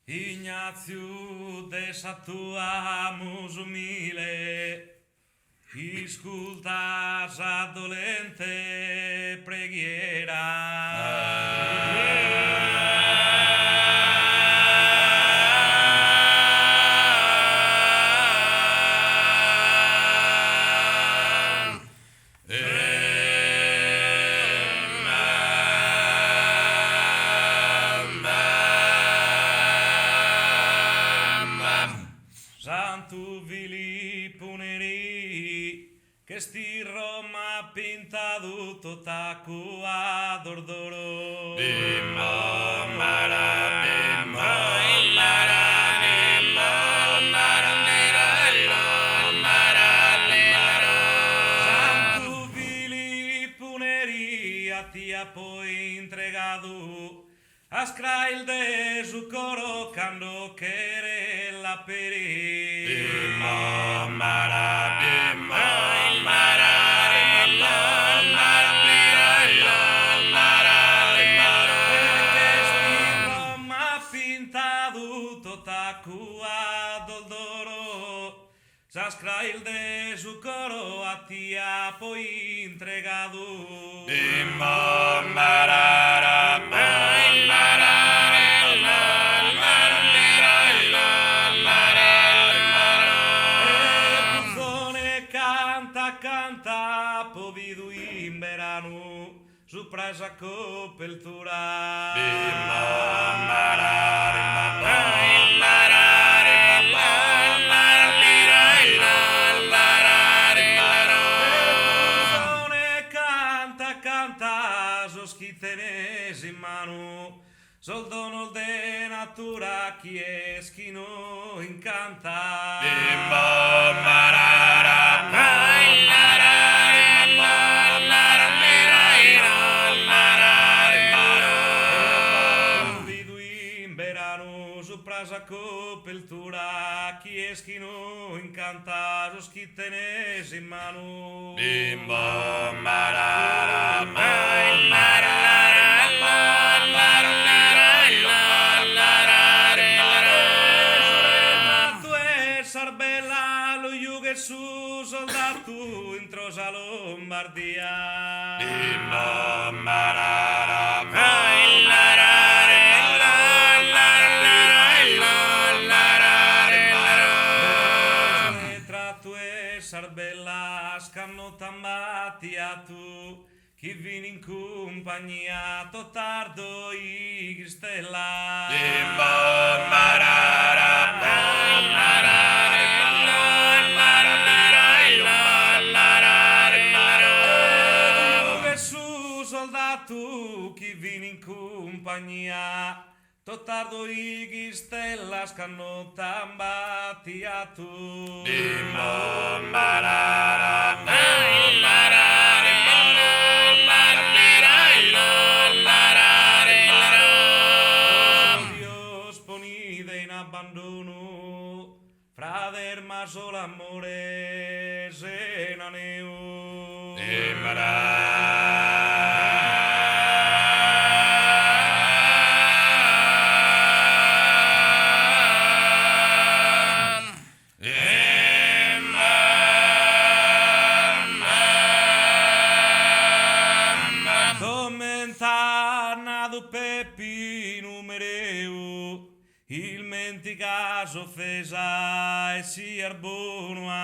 Ignazio de tua musumile, isculta sa dolente Santo vili puneri, che sti Roma pintado totaco a dordoro. Bimbo mara, bimbo mara, bimbo mara, Santo vili puneri, a tia poi entregado, a scrail de su coro cando querella peri. Bimbo mara, bimbo mara, bimbo mara, Perché sti Roma pintado totaco a doldoro, sa scrail de su coro a tia poi entregado. bimbo mara, Canta, povido in verano, su presa copertura. Canta, soschitenes in mano, sol dono de natura, chi è chi no incanta. Vidu in verano, su prasa copertura, chi è chi no incanta, soschitenes in mano. Sarbella lo yuga su soldato intro a Lombardia. Tra tue sarbella scanno tambattiato, chi viene in compagnia to tardo i stella. Soldato chi viene in compagnia, to tardo i stella scanno tambattiato. Dios ponide in abbandono, frader ma solo amore se naneo. Tormentanato Peppi numereu, il menticaso offesa e si arbonoa.